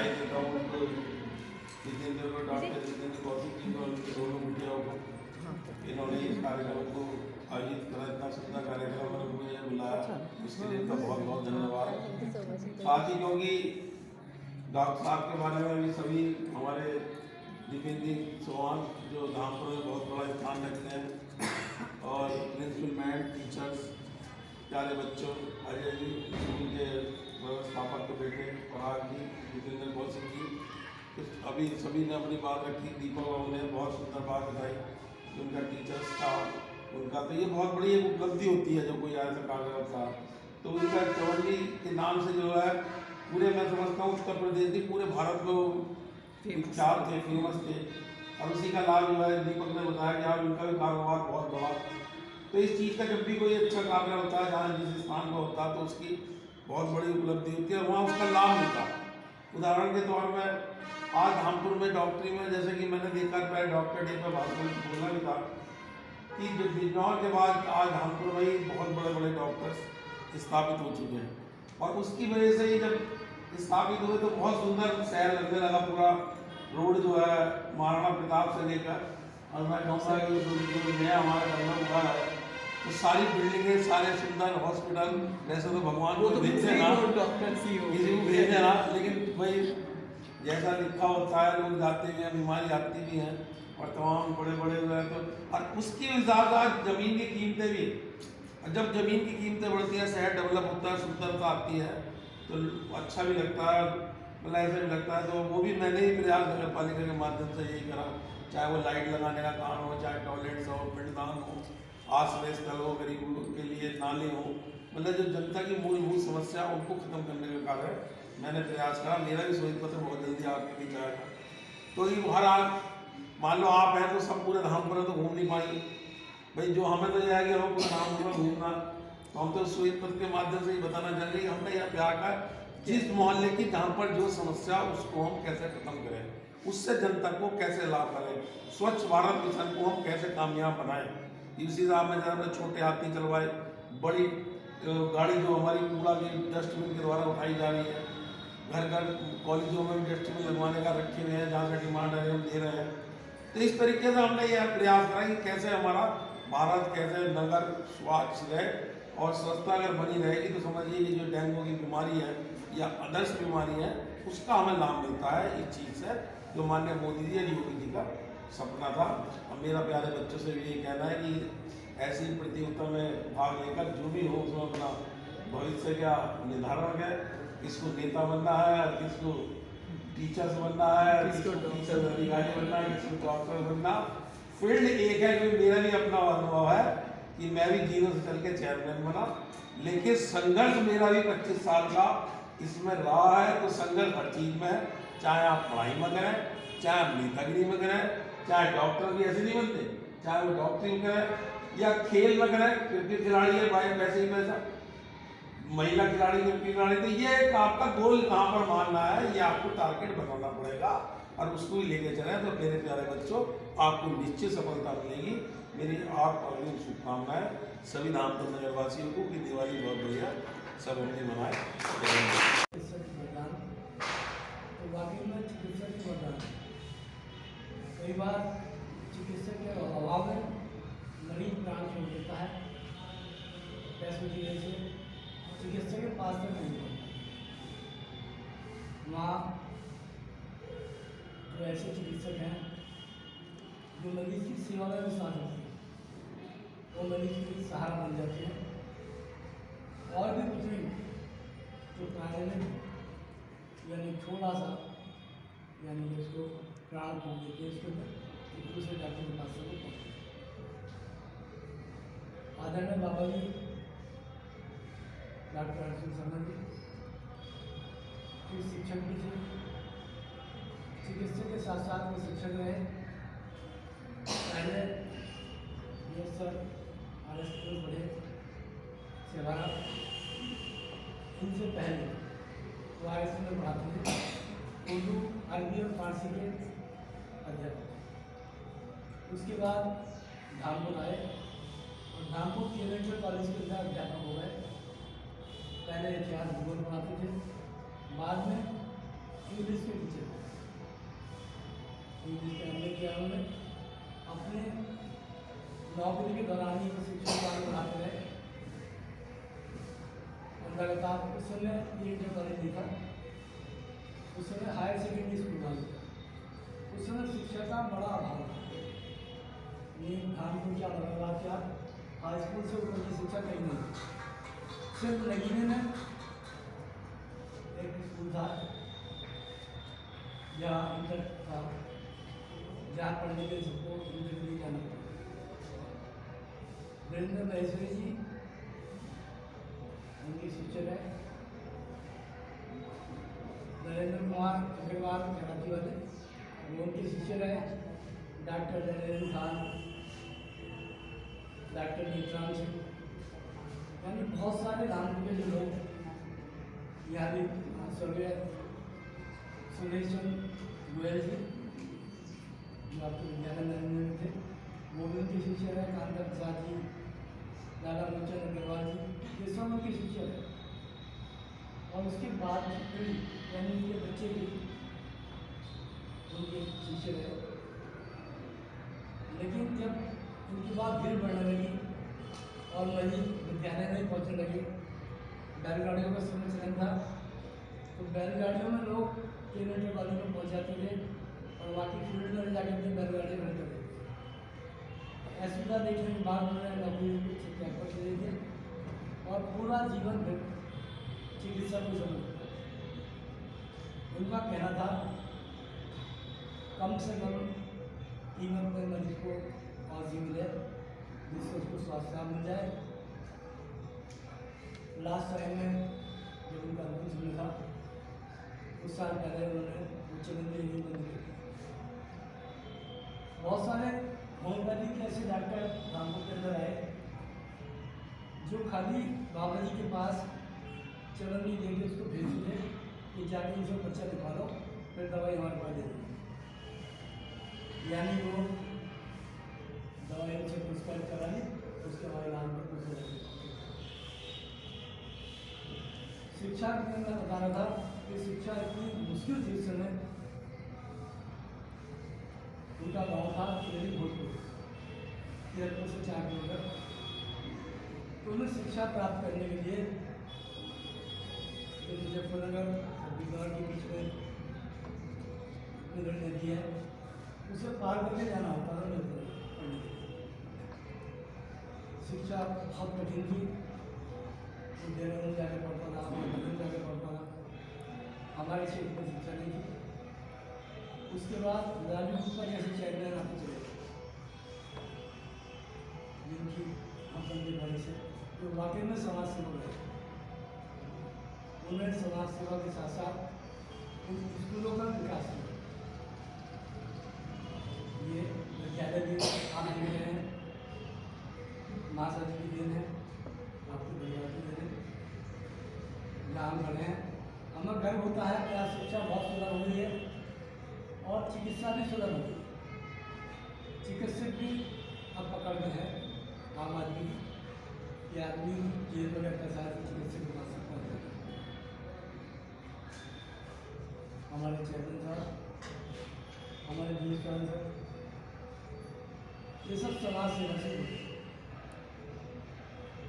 बधाई देता हूँ उनको, जितेंद्र को, डॉक्टर जितेंद्र कौशिक जी को, उनके दोनों बेटियों को। इन्होंने इस कार्यक्रम को आयोजित करा, इतना सुंदर कार्यक्रम और मुझे बुलाया, उसके लिए इनका बहुत बहुत धन्यवाद। साथ ही क्योंकि डॉक्टर साहब के बारे में भी सभी हमारे दीपेंद्र चौहान जो धामपुर में बहुत बड़ा स्थान रखते हैं, और प्रिंसिपल मैम, टीचर्स, प्यारे बच्चों, अजय जी, स्कूल के व्यवस्थापक के बेटे पराग जी, जितेंद्र कौशिक जी, तो अभी सभी ने अपनी बात रखी। दीपक बाबू ने बहुत सुंदर बात बताई कि उनका टीचर्स का, उनका तो ये बहुत बड़ी एक उपलब्धि होती है जब कोई ऐसा कार्य होता है। तो उनका चौहनी के नाम से जो है पूरे, मैं समझता हूँ उत्तर प्रदेश की, पूरे भारत में विख्यात थे, फेमस थे। और उसी का लाभ जो है दीपक ने बताया कि आज उनका भी कारोबार बहुत बड़ा। तो इस चीज़ का जब भी कोई अच्छा कार्य होता है, जहाँ जिस स्थान पर होता है, तो उसकी बहुत बड़ी उपलब्धि होती है और वहाँ उसका लाभ मिलता है। उदाहरण के तौर पर आज धामपुर में डॉक्टरी में, जैसे कि मैंने देखा पहले डॉक्टर डे पर भाषण बोला भी था कि जो बिजनौर के बाद आज धामपुर में ही बहुत बड़े बड़े डॉक्टर्स स्थापित हो चुके हैं, और उसकी वजह से ही जब स्थापित हुए तो बहुत सुंदर शहर लगने लगा। पूरा रोड जो है महाराणा प्रताप से लेकर, और मैं कहूँगा कि जो नया हमारा डेवलप हुआ है, तो सारी बिल्डिंगें, सारे सुंदर हॉस्पिटल, वैसे तो भगवान को भेजते ना, किसी को भेजते ना, लेकिन भाई जैसा लिखा होता है, लोग जाते भी हैं, बीमारी आती भी हैं, और तमाम बड़े बड़े हुए हैं। तो और उसके हिसाब से आज ज़मीन की कीमतें भी, जब ज़मीन की कीमतें बढ़ती हैं, शहर डेवलप होता है, सुंदरता आती है, तो अच्छा भी लगता है, मतलब ऐसा भी लगता है। तो वो भी मैंने ही प्रयास नगर पालिका के माध्यम से यही करा, चाहे वो लाइट लगाने का काम हो, चाहे टॉयलेट्स हो, पिंडदान हो, आश्रय स्थल हो, गरीबों के लिए नाले हो, मतलब जो जनता की मूलभूत समस्या उनको खत्म करने का कार्य मैंने प्रयास करा। मेरा भी शोध पत्र बहुत जल्दी आपके बीच आएगा। तो ये हर आज मान लो आप हैं तो सब पूरे धामपुर तो घूम नहीं पाएंगे भाई, जो हमें तो जाएगी हम पूरे धामपुर घूमना, तो हम तो श्वेत पत्र के माध्यम से ही बताना चाहेंगे कि हमने यह प्यार का जिस मोहल्ले की जहाँ पर जो समस्या, उसको हम कैसे खत्म करें, उससे जनता को कैसे लाभ करें, स्वच्छ भारत मिशन को हम कैसे कामयाब बनाएं। इसी हिसाब में जब छोटे हाथी चलवाए, बड़ी गाड़ी जो हमारी कूड़ा की डस्टबिन के द्वारा उठाई जा रही है, घर घर कॉलेजों में भी डस्टबिन लगवाने का रखे हुए हैं, जहाँ से डिमांड है हम दे रहे हैं। तो इस तरीके से हमने यह प्रयास करा कि कैसे हमारा भारत, कैसे नगर स्वच्छ रहे, और स्वच्छता अगर बनी रहेगी तो समझिए कि जो डेंगू की बीमारी है या अदर्स बीमारी है, उसका हमें लाभ मिलता है इस चीज़ से, जो माननीय मोदी जी और योगी जी का सपना था। और मेरा प्यारे बच्चों से भी यही कहना है कि ऐसी प्रतियोगिता में भाग लेकर जो भी हो उसमें अपना भविष्य का निर्धारण है, किसको नेता बनना है, किसको टीचर्स बनना है, किसको टीचर अधिकारी बनना है, किसको डॉक्टर बनना। फील्ड एक है, क्योंकि मेरा भी अपना अनुभव है कि मैं भी जीरो से चल के चेयरमैन बना, लेकिन संघर्ष मेरा भी 25 साल का इसमें रहा है। तो संघर्ष हर चीज़ में है, चाहे आप पढ़ाई में करें, चाहे आप नेतागिरी में करें, चाहे डॉक्टर भी ऐसे नहीं बनते, चाहे वो डॉक्टरी में करें या खेल में करें, क्रिकेट खिलाड़ी है भाई वैसे ही वैसा, महिला खिलाड़ी, क्रिकेट खिलाड़ी, तो ये एक आपका गोल कहाँ पर मानना है, ये आपको टारगेट बनाना पड़ेगा और उसको ही लेके चले। तो मेरे प्यारे बच्चों, आपको निश्चित सफलता मिलेगी। मेरी आप अग्रिम शुभकामनाएं सभी धामपुर नगरवासियों को कि दिवाली बहुत बढ़िया सब हमने मनाए। तो वाकई में चिकित्सक की वरदान, कई बार चिकित्सक के अभाव में मरीज प्राण छोड़ देता है, पैसों की वजह से चिकित्सक के पास तक नहीं होता। वहाँ जो ऐसे चिकित्सक हैं जो मरीज की सेवा में भी साथ होते हैं, वो मरीज के लिए सहारा बन जाते हैं, और भी कुछ नहीं तो प्राण यानी छोटा सा, यानी जिसको प्राण छोड़ देते हैं, इसके अंदर दूसरे डॉक्टर के पास से पहुँचते। आदरणीय बाबा जी डॉक्टर हर्षिल शर्मा जी फिर शिक्षक भी थे, चिकित्सक के साथ साथ वो शिक्षक रहे। पहले ये सर RS बड़े सेवारा, इनसे पहले वो RS में पढ़ाते थे, उर्दू, अरबी और फारसी के अध्यापक। उसके बाद धामपुर आए और धामपुर केमिकल कॉलेज के अध्यापक हो गए। पहले इतिहास भूगोल पढ़ाते थे, बाद में इंग्लिश के नौकरी के दौरान ही वो शिक्षण कार्य बढ़ाते रहे और लगातार उस समय एक जो कॉलेज देखा उस समय हायर सेकेंडरी स्कूल वाले उस समय शिक्षा का बड़ा अभाव था। ये कानपुर क्या बड़ा क्या हाई स्कूल से ऊपर की शिक्षा कहीं नहीं, सिर्फ नगीने में एक स्कूल था जहाँ इंटर था, जहाँ पढ़ने के सबको इंटर के लिए जाना पड़ा। वीरेंद्र महेश्वरी जी उनकी शिक्षक है, नरेंद्र कुमार अग्रवाल कराची वाले वो उनके शिक्षक है, डॉक्टर नरेंद्र खान, डॉक्टर नेत्रान सिंह, यानी बहुत सारे रामपुर के जो लोग यहाँ भी स्वर्गीय सुरेश चंद्र गोयल जी जो आपके विद्यानंद में थे वो भी उनके शिक्षक है, कांता प्रसाद जी, लाला मुचंद अग्रवाल जी, ये सब उनके शिक्षक है। और उसके बाद पीढ़ी यानी उनके बच्चे भी उनके शिक्षक है। लेकिन जब उनकी बात भीड़ बढ़ने लगी और वही विद्यालय में पहुँचने लगे, बैलगाड़ियों का समय चलन था, तो बैलगाड़ियों में लोग किलोमीटर वाले में पहुँच जाते थे और बाकी फील्ड में जाकर अपनी बैलगाड़ी भर करते थे। असुविधा देखने के बाद उन्होंने नौकरी को त्याग दे दिया और पूरा जीवन भर चिकित्सा को समझता। उनका कहना था कम से कम कीमत में मरीज को औषधि मिले जिससे उसको स्वास्थ्य लाभ मिल जाए। लास्ट टाइम में जब उनका अंतिम समय था उस साल पहले उन्होंने उच्च नीति बंद की। बहुत सारे होम्योपैथी के ऐसे डॉक्टर रामपुर के अंदर आए जो खाली बाबा जी के पास चलन नहीं देंगे, उसको भेजते थे कि जाके उनसे बच्चा दिखा लो फिर दवाई हमारे पास दे देंगे। यानी वो दवाई उनसे प्रिस्क्राइब करा ली, उसके बाद नाम पर दूसरे लगे। शिक्षा में मैं बता रहा था कि शिक्षा इतनी मुश्किल थी उस समय। उनका गाँव था केरी भोजपुर, केरपुर से 4 किलोमीटर। तो उन्हें शिक्षा प्राप्त करने के लिए मुजफ्फरनगर छत्तीसगढ़ के बीच में नगर नदी है, उसे पार करके जाना होता था पढ़ने के लिए। शिक्षा बहुत कठिन थी, देहरादून जाकर पढ़ता था, दिल्ली जाकर पढ़ता था, हमारे क्षेत्र में शिक्षा नहीं थी। उसके बाद राजनीति पर जैसे चैनल आते चले जिनकी अपनी भाई से जो वाकई में समाज सेवक है, उन्होंने समाज सेवा के साथ साथ उन स्कूलों का विकास किया। ये विद्यालय भी आप देख रहे हैं, महासचिव की देन है, आपकी परिवार की देन है, जहाँ हम खड़े हैं। हमें गर्व होता है कि आज शिक्षा बहुत सुधर हो रही है और चिकित्सा भी सुधर हो गई। चिकित्सक भी अब पकड़ में है आम आदमी कि आदमी जेल में रहता है चिकित्सक के पास सकता है। हमारे चेयरमैन साहब, हमारे डी साहब, ये सब समाज सेवा से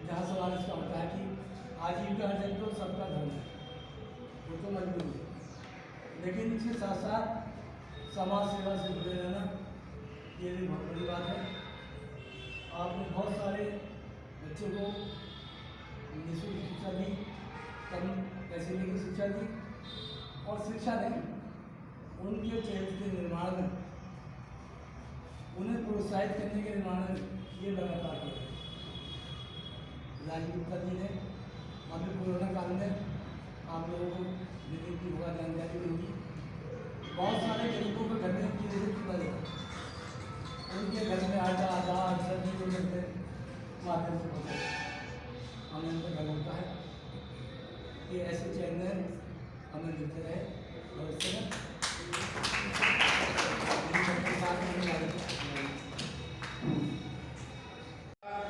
जहाँ सवाल इसका होता है कि आजीविका अर्जन तो सबका धर्म है, वो तो मजबूरी है, लेकिन इसके साथ साथ समाज सेवा से जुड़े रहना ये भी बहुत बड़ी बात है। आपने बहुत सारे बच्चों को निःशुल्क शिक्षा दी, कम पैसे लेकर शिक्षा दी और शिक्षा नहीं, उनके चरित्र के निर्माण में, उन्हें प्रोत्साहित करने के निर्माण में ये लगातार कर रहे हैं। राजीव गुप्ता जी ने अभी कोरोना काल में आप लोगों को विधि की होगा जानकारी होगी, बहुत सारे गरीबों के घर में चीज़ें चुका जाता, उनके घर में आटा दाल सब्जी को करते माध्यम से होता है। हमें उनका घर होता है कि ऐसे चैनल हमें मिलते रहे और इससे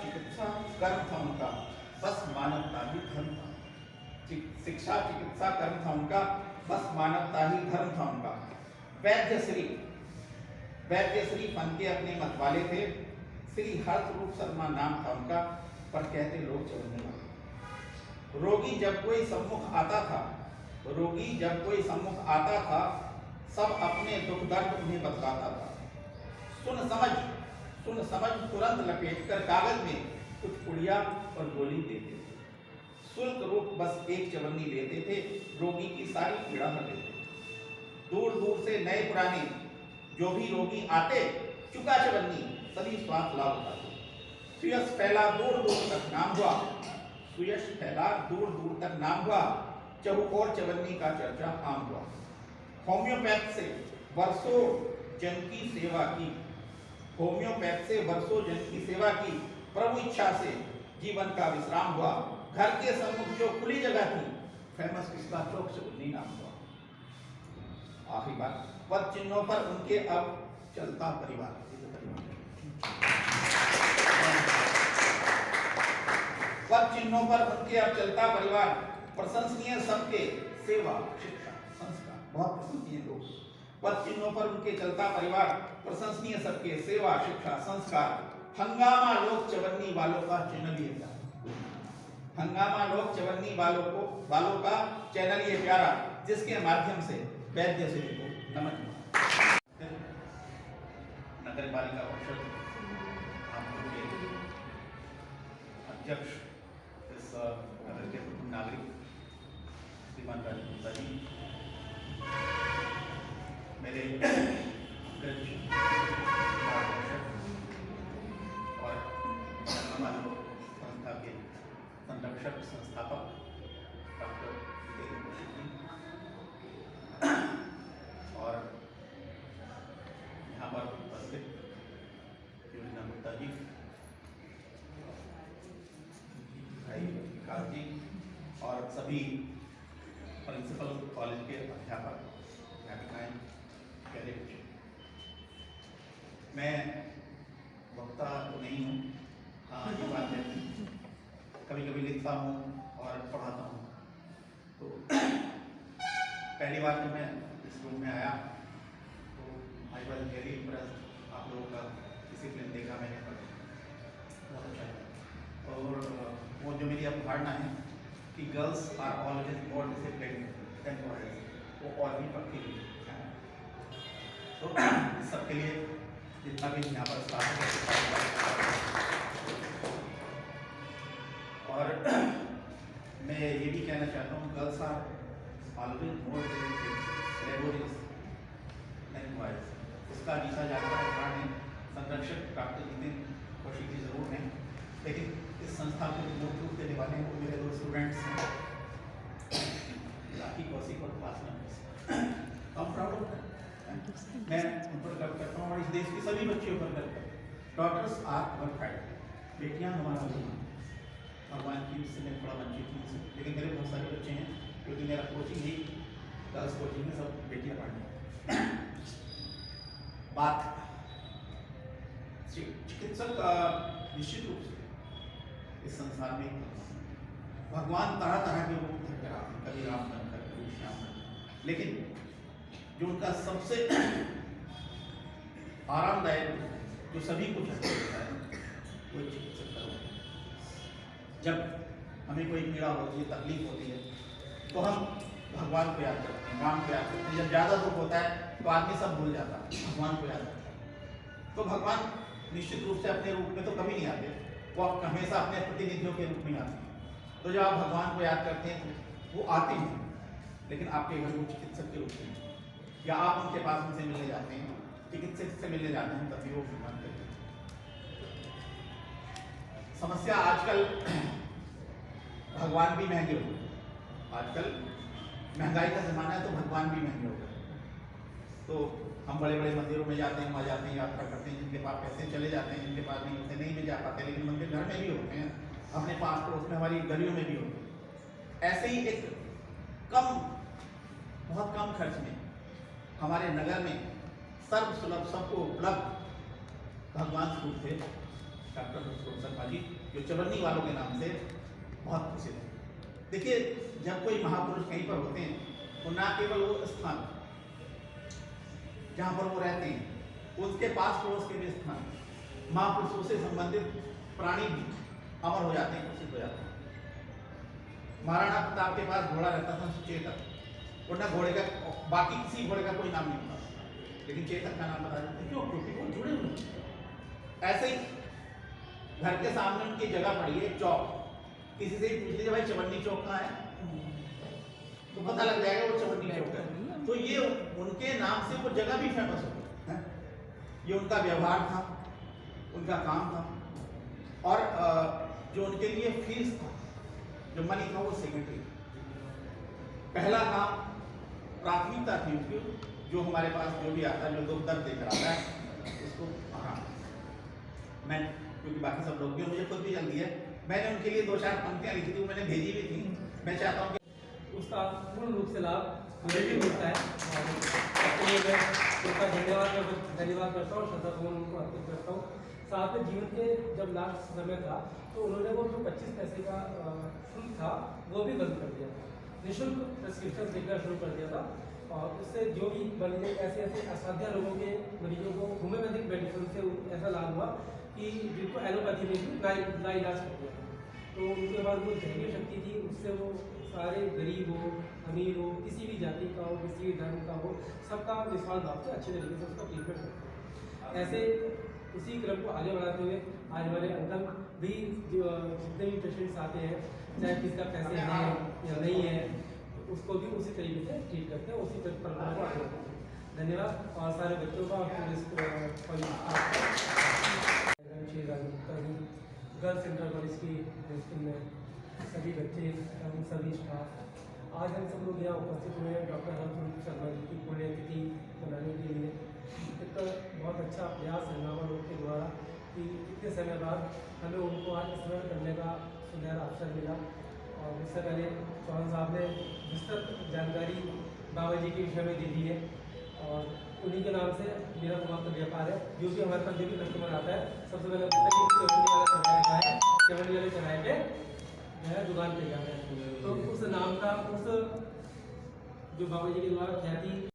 चिकित्सा कर्म था उनका, बस मानवता ही धर्म था। शिक्षा चिकित्सा कर्म था उनका, बस मानवता ही धर्म था उनका। वैद्य श्री फन के अपने मतवाले थे। श्री हर्ष रूप शर्मा नाम था उनका, पर कहते लोग चवन्नी वाले। रोगी जब कोई सम्मुख आता था, रोगी जब कोई सम्मुख आता था, सब अपने दुख दर्द उन्हें बतलाता था। सुन समझ तुरंत लपेट कर कागज में कुछ पुड़िया और गोली देते थे। शुल्क रूप बस एक चवन्नी लेते थे, रोगी की सारी पीड़ा हर लेते थे। दूर दूर से नए पुराने जो भी रोगी आते, चुका चवन्नी सभी स्वास्थ्य लाभ उठाते। सुयश फैला दूर दूर तक नाम हुआ, सुयश फैला दूर दूर तक नाम हुआ, चहुओर चवन्नी का चर्चा आम हुआ। होम्योपैथ से वर्षों जन की सेवा की, होम्योपैथ से वर्षों जन की सेवा की, प्रभु इच्छा से जीवन का विश्राम हुआ। घर के सम्मुख जो खुली जगह थी, फेमस किसका चौक चवन्नी नाम हुआ। आखिरी बात, पद चिन्हों पर उनके अब चलता परिवार। पद चिन्हों पर उनके अब चलता परिवार, प्रशंसनीय सबके सेवा शिक्षा संस्कार, बहुत प्रशंसनीय लोग। पद चिन्हों पर उनके चलता परिवार, प्रशंसनीय सबके सेवा शिक्षा संस्कार। हंगामा लोक चवन्नी वालों का चैनल ये प्यारा, हंगामा लोक चवन्नी वालों का चैनल ये प्यारा, जिसके माध्यम से वैद्य से को नमन। नगर पालिका परिषद अध्यक्ष, इस नगर के प्रथम नागरिक श्रीमान राजीव गुप्ता जी, मेरे अग्रज और संस्था के संरक्षक संस्थापक डॉक्टर और यहाँ पर उपस्थित योजना गुप्ता जी, भाई विकास जी और सभी प्रिंसिपल कॉलेज के अध्यापक, अध्यापिकाएं, प्यारे बच्चे। मैं वक्ता तो नहीं हूँ, हाँ ये बात है, कभी कभी लिखता हूँ और पढ़ाता हूँ। तो पहली बार जब मैं इस रूम में आया तो आई वॉज वेरी इम्प्रेस्ड। आप लोगों का डिसिप्लिन देखा मैंने, बहुत अच्छा है। और वो जो मेरी अब धारणा है कि girls are always more discipline than boys, वो और भी पक्की हुई है। तो इस सबके लिए जितना भी यहाँ पर स्टाफ है, और मैं ये भी कहना चाहता हूँ, girls are always more laborious than boys. इसका जीता जाता है कारण संरक्षक डॉक्टर जितेंद्र कौशिक जी जरूर हैं, लेकिन इस संस्था को मूल रूप देने वाले वो मेरे दो स्टूडेंट्स हैं, राखी कौशिक और उपासना। हम प्राउड ऑफ दैट, मैं उन पर गर्व करता हूँ और इस देश की सभी बच्चियों पर गर्व करता हूँ। डॉटर्स आर अवर प्राइड, बेटियाँ हमारा अभिमान। भगवान की उससे मैं थोड़ा वंचित हूँ, लेकिन मेरे बहुत सारे बच्चे हैं, क्योंकि मेरा कोचिंग ही गर्ल्स कोचिंग में सब बेटियाँ पढ़ने। बात चिकित्सक निश्चित रूप से इस संसार में भगवान तरह तरह के रूप धरकर आते हैं, कभी राम बनकर, कभी श्याम बनकर, लेकिन जो उनका सबसे आरामदायक, जो सभी को होता है, वो चिकित्सक का होता है। जब हमें कोई पीड़ा होती है, तकलीफ होती है, तो हम भगवान को याद करते हैं, राम को याद करते हैं। जब ज़्यादा दुख होता है तो आदमी सब भूल जाता है, भगवान को याद करता है। तो भगवान निश्चित रूप से अपने रूप में तो कभी नहीं आते, वो हमेशा अपने प्रतिनिधियों के रूप में आते हैं। तो जब आप भगवान को याद करते हैं वो आते हैं, लेकिन आपके घर वो चिकित्सक के रूप में, या आप उनके पास उनसे मिलने जाते हैं, चिकित्सक से मिलने जाते हैं, तभी वो भगवान करते हैं। समस्या आजकल भगवान भी महंगे हो गए, आजकल महंगाई का जमाना है तो भगवान भी महंगे हो गए। तो हम बड़े बड़े मंदिरों में जाते हैं, वहाँ जाते हैं, यात्रा करते हैं, जिनके पास पैसे चले जाते हैं, जिनके पास नहीं होते नहीं भी जा पाते, लेकिन मंदिर घर में भी होते हैं, अपने पास पड़ोस में, हमारी गलियों में भी होते हैं। ऐसे ही एक बहुत कम खर्च में हमारे नगर में सर्वसुलभ सबको उपलब्ध भगवान स्वरूप थे डॉक्टर शर्मा जी, जो चवन्नी वालों के नाम से बहुत प्रसिद्ध है। देखिए, जब कोई महापुरुष कहीं पर होते हैं तो ना केवल वो स्थान जहाँ पर वो रहते हैं, उसके पास पड़ोस के भी स्थान, महापुरुषों से संबंधित प्राणी भी अमर हो जाते हैं, घोषित हो जाते हैं। महाराणा प्रताप के पास घोड़ा रहता था चेतक, वरना घोड़े का बाकी किसी घोड़े का कोई नाम नहीं था, लेकिन चेतक का नाम बता देते क्यों, क्योंकि वो जुड़े हुए। ऐसे ही घर के सामने उनकी जगह पड़ी है चौक, किसी से ही पूछ लीजिए भाई चवन्नी चौक कहाँ है, तो पता लग जाएगा वो चवन्नी चौक है। तो ये उनके नाम से वो जगह भी फेमस हो गई। ये उनका व्यवहार था, उनका काम था, और जो उनके लिए फीस था, जो मनी था, वो सेकेंडरी। पहला काम प्राथमिकता थी उनकी, जो हमारे पास जो भी आता है, जो दुख दर्द देकर आता है उसको, हाँ मैं, क्योंकि बाकी सब लोग भी, मुझे खुद भी जल्दी है, मैंने उनके लिए 2-4 पंक्तियाँ लिखी थी, वो मैंने भेजी भी थी। मैं चाहता हूँ कि उसका पूर्ण रूप से लाभ मुझे भी मिलता है, और इसके लिए मैं उनका धन्यवाद करता हूँ, श्रद्धापूर्ण उनको अर्पित करता हूँ। साथ में जीवन के जब लास्ट समय था तो उन्होंने वो जो 25 पैसे का शुल्क था वो भी बंद कर दिया था, निःशुल्क प्रेस्क्रिप्शन देना शुरू कर दिया था, और उससे जो भी मरीजों ऐसे असाध्य रोगों के मरीजों को होम्योपैथिक मेडिसिन से ऐसा लाभ हुआ कि जिनको एलोपैथी ने भी लाइलाज कर दिया। तो उनके बाद वो धैर्य शक्ति थी, उससे वो सारे गरीब हो, अमीर हो, किसी भी जाति का हो, किसी भी धर्म का हो, सबका निस्वार्थ भाव से अच्छे तरीके से उसका ट्रीटमेंट करते हैं। ऐसे उसी क्रम को आगे बढ़ाते हुए आज हमारे अंकल भी जितने भी पेशेंट्स आते हैं, चाहे किसका पैसे हैं या नहीं है, तो उसको भी उसी तरीके से ट्रीट करते हैं, उसी परंपरा को आगे बढ़ाते हैं। धन्यवाद। और सारे बच्चों का गर्ल्स सेंट्रल कॉलेज की प्रिंसिपल में सभी बच्चे एवं सभी स्टाफ, आज हम सब लोग यहाँ उपस्थित हुए हैं डॉक्टर हर्षवर्धन शर्मा जी की पुण्यतिथि मनाने के लिए। एक बहुत अच्छा प्रयास है नामा लोग के द्वारा कि इतने समय बाद हमें उनको आज स्मरण करने का सुनहरा अवसर मिला। और इससे पहले चौहान साहब ने विस्तृत जानकारी बाबा जी के विषय में दे दी है, और उन्हीं के नाम से मेरा दुकान का व्यापार है। जो भी हमारे पास जो भी कस्टमर आता है, सबसे पहले चवन्नी वाले चढ़ाए पे मेरा दुकान पे जाता है। तो उस नाम का, उस जो बाबा जी के द्वारा ख्याति